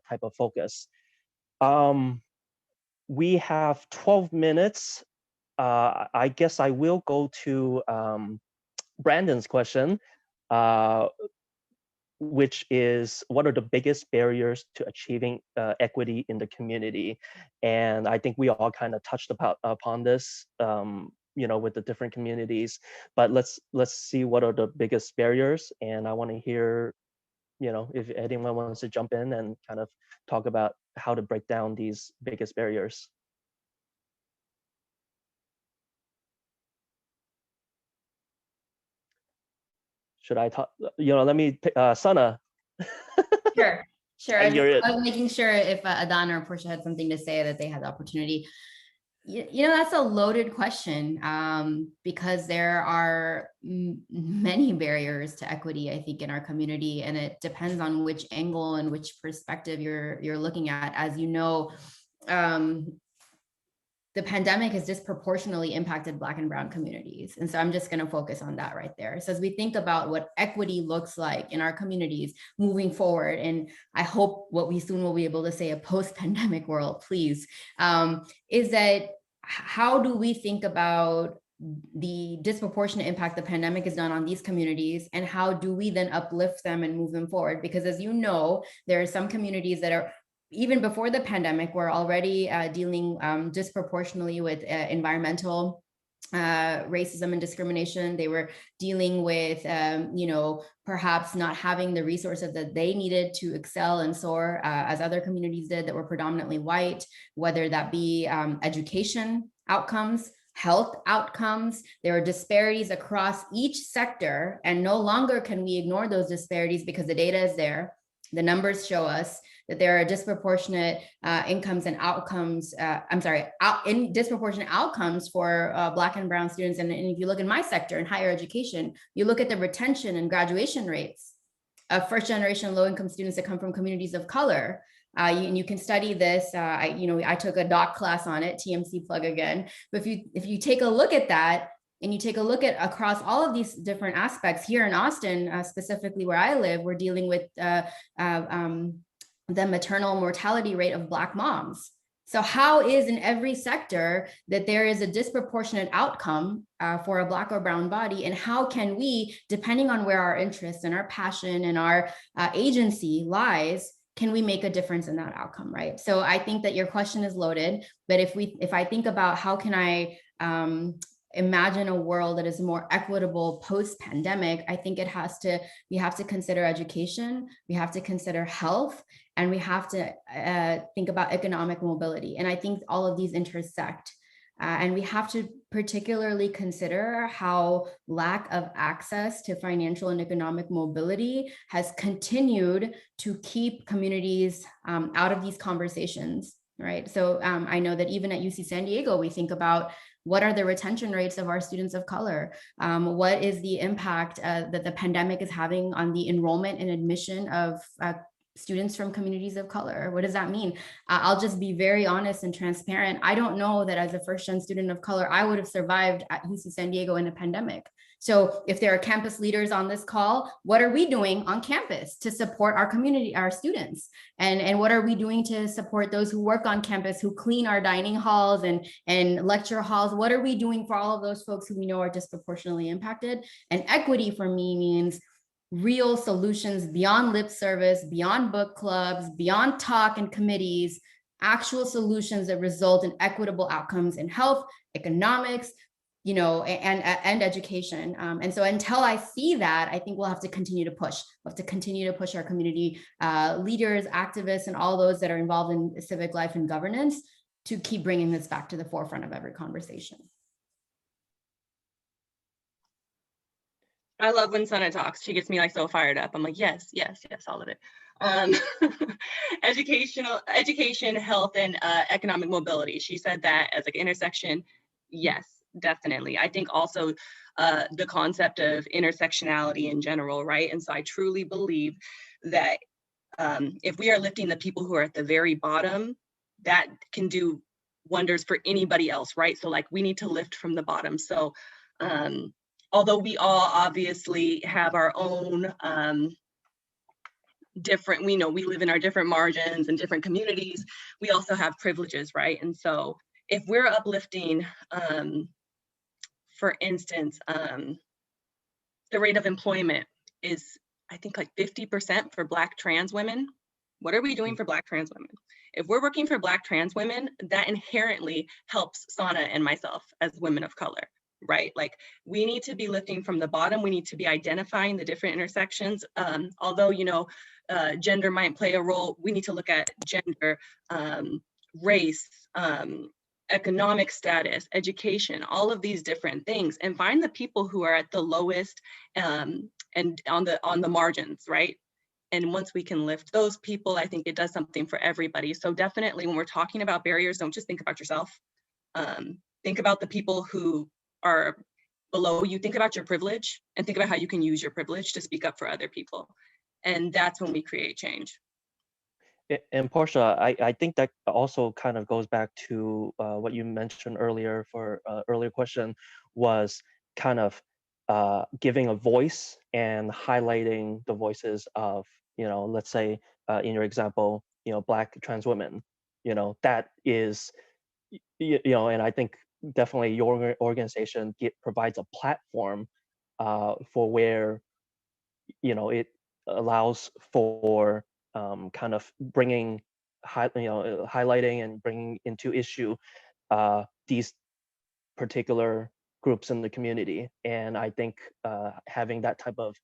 type of focus. We have 12 minutes. I guess I will go to Brandon's question, which is, what are the biggest barriers to achieving equity in the community? And I think we all kind of touched upon this, you know, with the different communities. But let's see what are the biggest barriers. And I want to hear, you know, if anyone wants to jump in and kind of talk about how to break down these biggest barriers. Should I talk? You know, let me pick, Sana. Sure. And I was making sure if Adon or Portia had something to say, that they had the opportunity. You know, that's a loaded question, because there are many barriers to equity, I think, in our community, and it depends on which angle and which perspective you're looking at. As you know, the pandemic has disproportionately impacted Black and Brown communities. And so I'm just going to focus on that right there. So as we think about what equity looks like in our communities moving forward, and I hope what we soon will be able to say a post-pandemic world, please, is that how do we think about the disproportionate impact the pandemic has done on these communities, and how do we then uplift them and move them forward? Because as you know, there are some communities that are even before the pandemic, were already dealing disproportionately with environmental racism and discrimination. They were dealing with, perhaps not having the resources that they needed to excel and soar as other communities did that were predominantly white, whether that be education outcomes, health outcomes. There are disparities across each sector, and no longer can we ignore those disparities because the data is there. The numbers show us that there are disproportionate incomes and outcomes, disproportionate outcomes for Black and Brown students. And if you look in my sector in higher education, you look at the retention and graduation rates of first generation low income students that come from communities of color. And you can study this. I took a doc class on it, TMC plug again. But if you take a look at that, and you take a look at across all of these different aspects here in Austin, specifically where I live, we're dealing with the maternal mortality rate of Black moms. So how is in every sector that there is a disproportionate outcome for a Black or brown body, and how can we, depending on where our interest and our passion and our agency lies, can we make a difference in that outcome, right? So I think that your question is loaded, but if I think about how can I imagine a world that is more equitable post-pandemic, I think we have to consider education, we have to consider health, and we have to think about economic mobility. And I think all of these intersect. And we have to particularly consider how lack of access to financial and economic mobility has continued to keep communities out of these conversations, right? So I know that even at UC San Diego, we think about what are the retention rates of our students of color? What is the impact that the pandemic is having on the enrollment and admission of students from communities of color? What does that mean? I'll just be very honest and transparent. I don't know that as a first-gen student of color, I would have survived at UC San Diego in a pandemic. So if there are campus leaders on this call, what are we doing on campus to support our community, our students? And what are we doing to support those who work on campus, who clean our dining halls and lecture halls? What are we doing for all of those folks who we know are disproportionately impacted? And equity for me means real solutions beyond lip service, beyond book clubs, beyond talk and committees, actual solutions that result in equitable outcomes in health, economics, and education. And so until I see that, I think we'll have to continue to push. We'll have to continue to push our community leaders, activists, and all those that are involved in civic life and governance to keep bringing this back to the forefront of every conversation. I love when Sana talks. She gets me like so fired up. I'm like, yes, yes, yes, all of it. Education, health, and economic mobility. She said that as like intersection. Yes, definitely. I think also the concept of intersectionality in general, right? And so I truly believe that if we are lifting the people who are at the very bottom, that can do wonders for anybody else, right? So like we need to lift from the bottom. So although we all obviously have our own different, we live in our different margins and different communities, we also have privileges, right? And so if we're uplifting, for instance, the rate of employment is, I think like 50% for Black trans women. What are we doing for Black trans women? If we're working for Black trans women, that inherently helps Sana and myself as women of color, right? Like we need to be lifting from the bottom. We need to be identifying the different intersections. Although, gender might play a role, we need to look at gender, race, economic status, education, all of these different things, and find the people who are at the lowest and on the margins, right? And once we can lift those people, I think it does something for everybody. So definitely when we're talking about barriers, don't just think about yourself. Think about the people who are below you. Think about your privilege and think about how you can use your privilege to speak up for other people. And that's when we create change. And Portia, I think that also kind of goes back to what you mentioned earlier for earlier question, was kind of giving a voice and highlighting the voices of, let's say in your example, Black trans women, that is, and I think definitely your organization provides a platform for where, it allows for kind of bringing highlighting and bringing into issue these particular groups in the community. And I think having that type of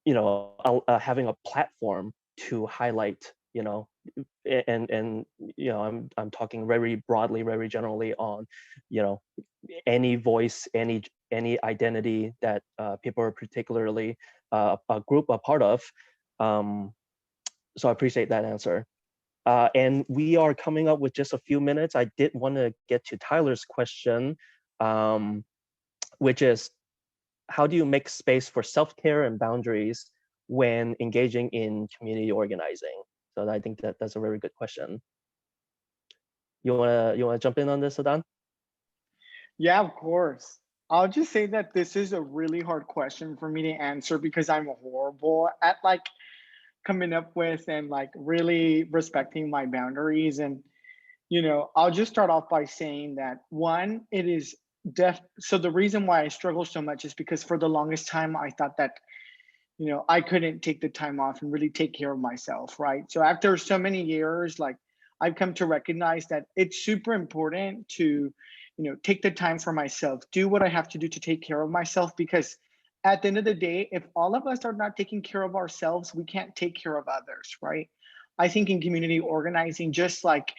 having a platform to highlight, and I'm talking very broadly, very generally on, any voice, any identity that people are particularly a group a part of. So I appreciate that answer. And we are coming up with just a few minutes. I did want to get to Tyler's question, which is, how do you make space for self-care and boundaries when engaging in community organizing? So I think that's a very good question. You wanna jump in on this, Adan? Yeah, of course. I'll just say that this is a really hard question for me to answer because I'm horrible at like coming up with and like really respecting my boundaries. And I'll just start off by saying that one, it is so the reason why I struggle so much is because for the longest time I thought that I couldn't take the time off and really take care of myself, right? So after so many years, like I've come to recognize that it's super important to take the time for myself, do what I have to do to take care of myself, because at the end of the day, if all of us are not taking care of ourselves, we can't take care of others, right? I think in community organizing, just like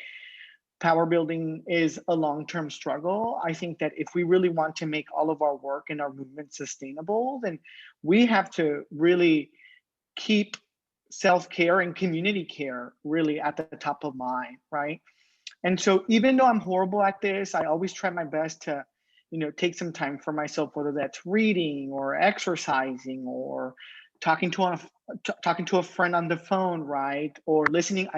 power building is a long-term struggle. I think that if we really want to make all of our work and our movement sustainable, then we have to really keep self-care and community care really at the top of mind, right? And so even though I'm horrible at this, I always try my best to, take some time for myself, whether that's reading or exercising or talking to a friend on the phone, right? Or listening.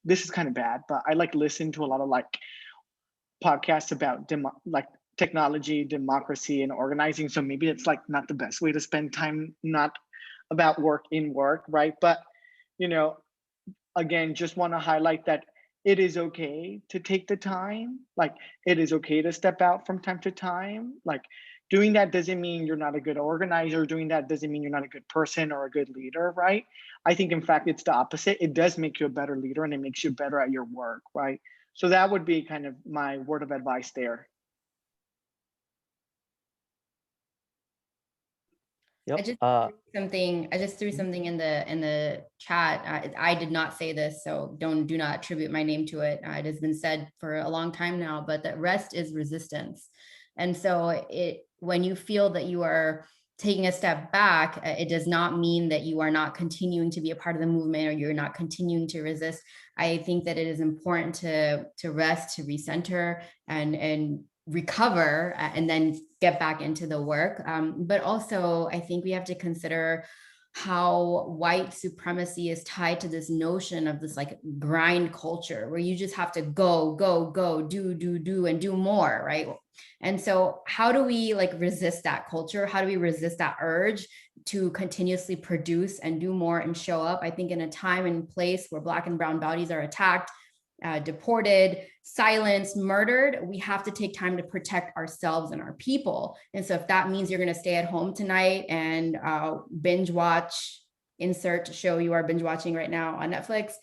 This is kind of bad, but I like listen to a lot of like podcasts about like technology, democracy, and organizing. So maybe it's like not the best way to spend time, not about work in work, right? But again, just want to highlight that it is okay to take the time. Like it is okay to step out from time to time. Like doing that doesn't mean you're not a good organizer. Doing that doesn't mean you're not a good person or a good leader, right? I think in fact, it's the opposite. It does make you a better leader and it makes you better at your work, right? So that would be kind of my word of advice there. Yep. I just threw something in the chat. I did not say this, so do not attribute my name to it. It has been said for a long time now, but that rest is resistance. And so when you feel that you are taking a step back, it does not mean that you are not continuing to be a part of the movement or you're not continuing to resist. I think that it is important to rest, to recenter and recover and then get back into the work. But also, I think we have to consider how white supremacy is tied to this notion of this like grind culture where you just have to go, do, and do more, right? And so how do we like resist that culture? How do we resist that urge to continuously produce and do more and show up? I think in a time and place where Black and brown bodies are attacked, deported, silenced, murdered, we have to take time to protect ourselves and our people. And so if that means you're going to stay at home tonight and binge watch, insert show you are binge watching right now on Netflix,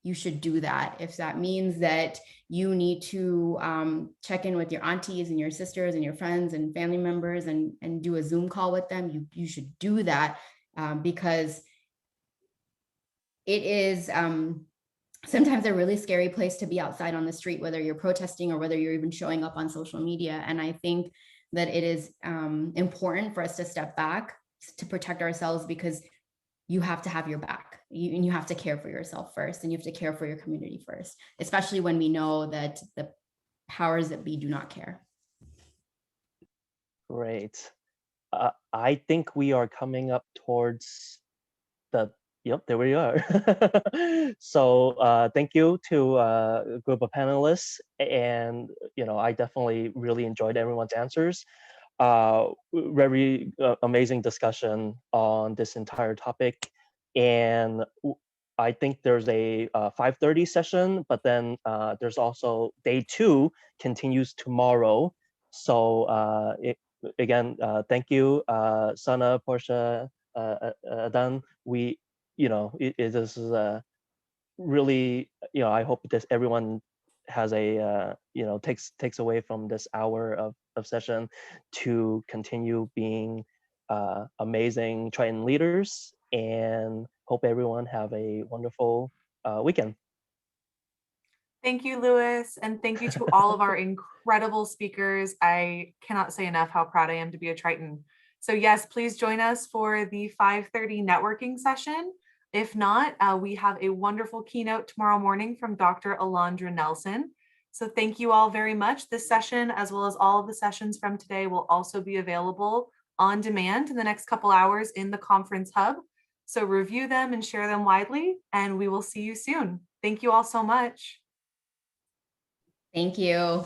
you should do that. If that means that you need to check in with your aunties and your sisters and your friends and family members and do a Zoom call with them, you should do that because it is sometimes a really scary place to be outside on the street, whether you're protesting or whether you're even showing up on social media. And I think that it is important for us to step back to protect ourselves because you have to have your back and you have to care for yourself first and you have to care for your community first, especially when we know that the powers that be do not care. Great. I think we are coming up towards yep, there we are. So thank you to a group of panelists. And, I definitely really enjoyed everyone's answers. Very amazing discussion on this entire topic. And I think there's a 5:30 session, but then there's also day 2 continues tomorrow. So again, thank you, Sana, Portia, Adan. This is really, I hope that everyone has a, takes away from this hour of session to continue being amazing Triton leaders, and hope everyone have a wonderful weekend. Thank you, Louis, and thank you to all of our incredible speakers. I cannot say enough how proud I am to be a Triton. So yes, please join us for the 5:30 networking session. If not, we have a wonderful keynote tomorrow morning from Dr. Alondra Nelson. So thank you all very much. This session, as well as all of the sessions from today, will also be available on demand in the next couple hours in the conference hub. So review them and share them widely, and we will see you soon. Thank you all so much. Thank you.